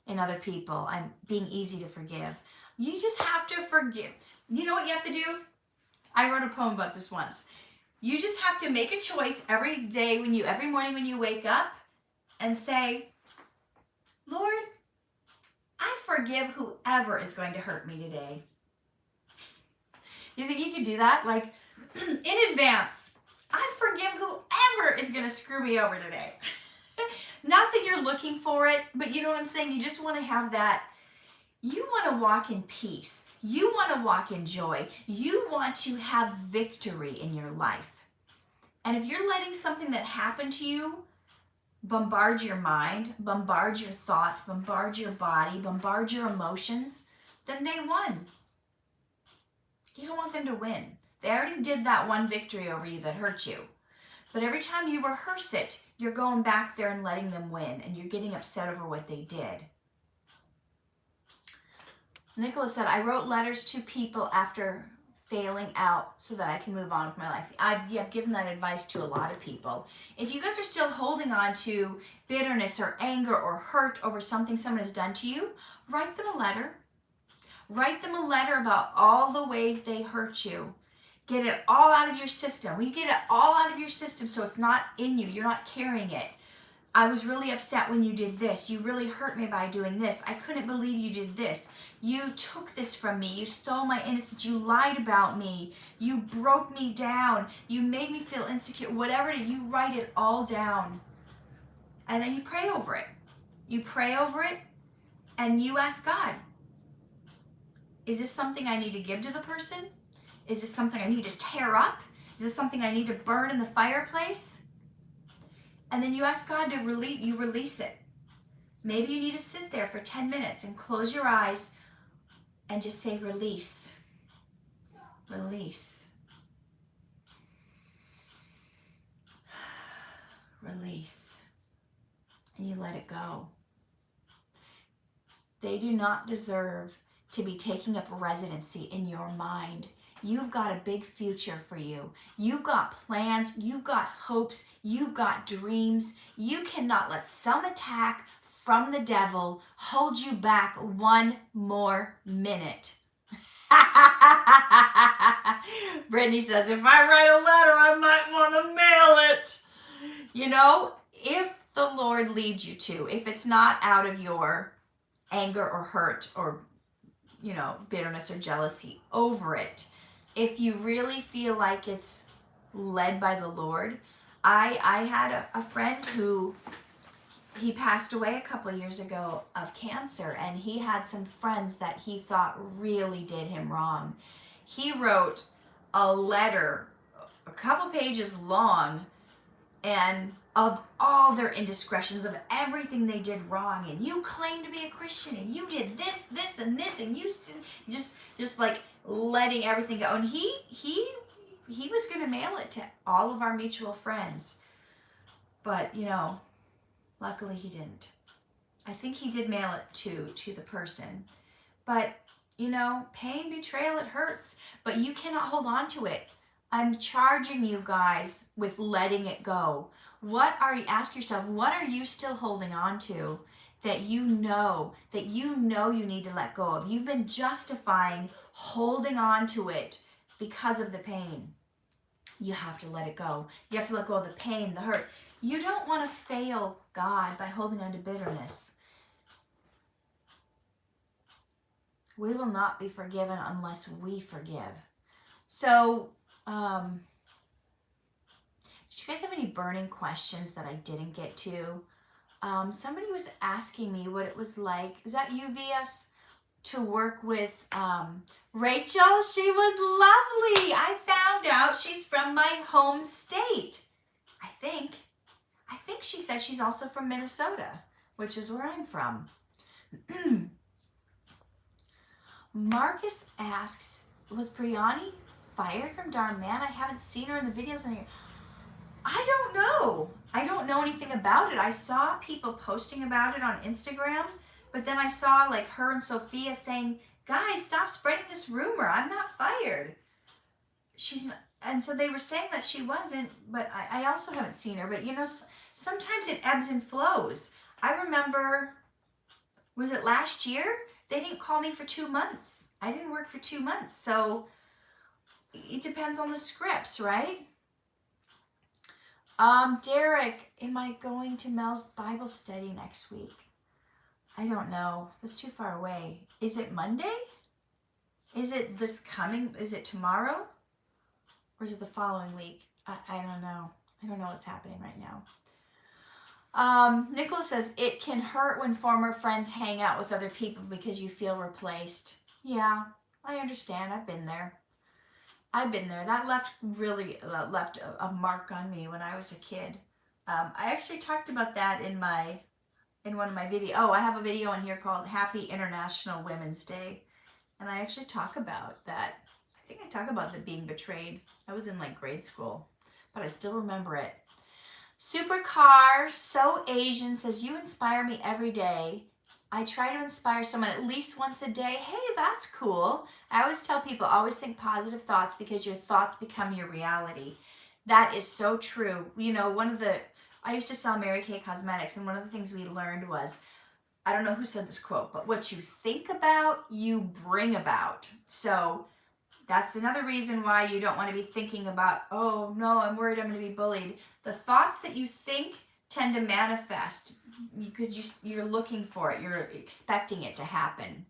in other people. I'm being easy to forgive. You just have to forgive. You know what you have to do? I wrote a poem about this once. You just have to make a choice every morning when you wake up and say, Lord, I forgive whoever is going to hurt me today. You think you could do that? Like, in advance, I forgive whoever is going to screw me over today. Not that you're looking for it, but you know what I'm saying? You just want to have that. You want to walk in peace. You want to walk in joy. You want to have victory in your life. And if you're letting something that happened to you bombard your mind, bombard your thoughts, bombard your body, bombard your emotions, then they won. You don't want them to win. They already did that one victory over you that hurt you. But every time you rehearse it, you're going back there and letting them win, and you're getting upset over what they did. Nicholas said, I wrote letters to people after failing out so that I can move on with my life. I've given that advice to a lot of people. If you guys are still holding on to bitterness or anger or hurt over something someone has done to you, write them a letter. Write them a letter about all the ways they hurt you. Get it all out of your system. When you get it all out of your system so it's not in you, you're not carrying it. I was really upset when you did this. You really hurt me by doing this. I couldn't believe you did this. You took this from me. You stole my innocence. You lied about me. You broke me down. You made me feel insecure. Whatever it is, you write it all down. And then you pray over it. You pray over it and you ask God, is this something I need to give to the person? Is this something I need to tear up? Is this something I need to burn in the fireplace? And then you ask God to release it. Maybe you need to sit there for 10 minutes and close your eyes and just say, release. Release. Release. And you let it go. They do not deserve to be taking up residency in your mind. You've got a big future for you. You've got plans, you've got hopes, you've got dreams. You cannot let some attack from the devil hold you back one more minute. Brittany says, if I write a letter, I might want to mail it. You know, if the Lord leads you to, if it's not out of your anger or hurt or, you know, bitterness or jealousy over it, if you really feel like it's led by the Lord, I had a friend who, he passed away a couple years ago of cancer, and he had some friends that he thought really did him wrong. He wrote a letter, a couple pages long, and of all their indiscretions, of everything they did wrong, and you claim to be a Christian, and you did this, this, and this, and you just like letting everything go. And he was going to mail it to all of our mutual friends, but you know, luckily he didn't. I think he did mail it to the person, but you know, pain, betrayal, it hurts, but you cannot hold on to it. I'm charging you guys with letting it go. Ask yourself, what are you still holding on to that you know you need to let go of? You've been justifying holding on to it because of the pain. You have to let it go. You have to let go of the pain, the hurt. You don't want to fail God by holding on to bitterness. We will not be forgiven unless we forgive. So, did you guys have any burning questions that I didn't get to? Somebody was asking me what it was like. Is that you, VS? To work with Rachel. She was lovely. I found out she's from my home state. I think she said she's also from Minnesota, which is where I'm from. Marcus asks, was Brianni fired from Dhar Mann? I haven't seen her in the videos in here. I don't know. I don't know anything about it. I saw people posting about it on Instagram, but then I saw like her and Sophia saying, guys, stop spreading this rumor. I'm not fired. She's not. And so they were saying that she wasn't, but I also haven't seen her. But you know, sometimes it ebbs and flows. I remember, was it last year They didn't call me for 2 months. I didn't work for 2 months. So it depends on the scripts, right? Derek, am I going to Mel's Bible study next week? I don't know. That's too far away. Is it Monday? Is it is it tomorrow? Or is it the following week? I don't know. I don't know what's happening right now. Nicholas says, it can hurt when former friends hang out with other people because you feel replaced. Yeah, I understand. I've been there. That left a mark on me when I was a kid. I actually talked about that in one of my videos. Oh, I have a video in here called Happy International Women's Day. And I actually talk about that. I think I talk about the being betrayed. I was in like grade school, but I still remember it. Supercar, So Asian says, you inspire me every day. I try to inspire someone at least once a day. Hey, that's cool. I always tell people, always think positive thoughts because your thoughts become your reality. That is so true. You know, I used to sell Mary Kay Cosmetics, and one of the things we learned was, I don't know who said this quote, but what you think about, you bring about. So that's another reason why you don't want to be thinking about, oh no, I'm worried I'm going to be bullied. The thoughts that you think tend to manifest because you're looking for it. You're expecting it to happen.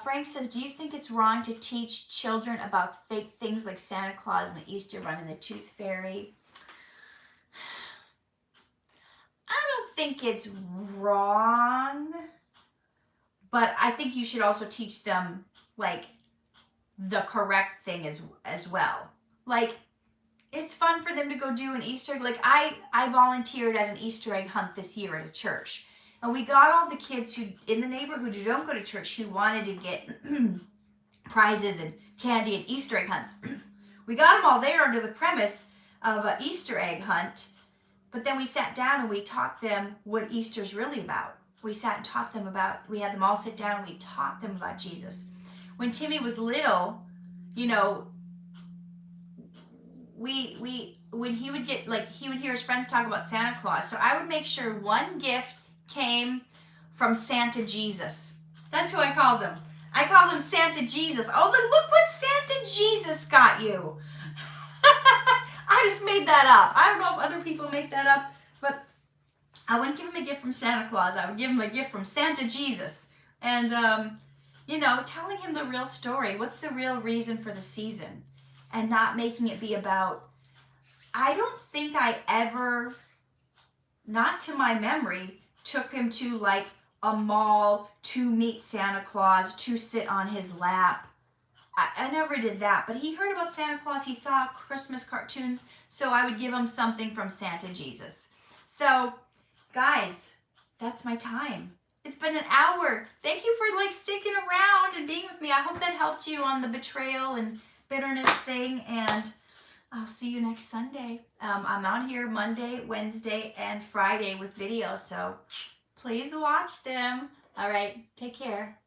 Frank says, do you think it's wrong to teach children about fake things like Santa Claus and the Easter Bunny and the Tooth Fairy? I don't think it's wrong, but I think you should also teach them like the correct thing as well. Like, it's fun for them to go do an Easter egg. Like I volunteered at an Easter egg hunt this year at a church. And we got all the kids who in the neighborhood who don't go to church who wanted to get prizes and candy and Easter egg hunts. We got them all there under the premise of an Easter egg hunt. But then we sat down and we taught them what Easter's really about. We sat and taught them we had them all sit down and we taught them about Jesus. When Timmy was little, you know, when he would hear his friends talk about Santa Claus. So I would make sure one gift came from Santa Jesus. That's who I called him. I called him Santa Jesus. I was like, look what Santa Jesus got you. I just made that up. I don't know if other people make that up, but I wouldn't give him a gift from Santa Claus. I would give him a gift from Santa Jesus. And, you know, telling him the real story. What's the real reason for the season? And not making it be about, I don't think I ever, not to my memory, took him to like a mall to meet Santa Claus, to sit on his lap. I never did that, but he heard about Santa Claus. He saw Christmas cartoons, so I would give him something from Santa Jesus. So, guys, that's my time. It's been an hour. Thank you for like sticking around and being with me. I hope that helped you on the betrayal and bitterness thing, and I'll see you next Sunday. I'm out here Monday, Wednesday, and Friday with videos, so please watch them. All right, take care.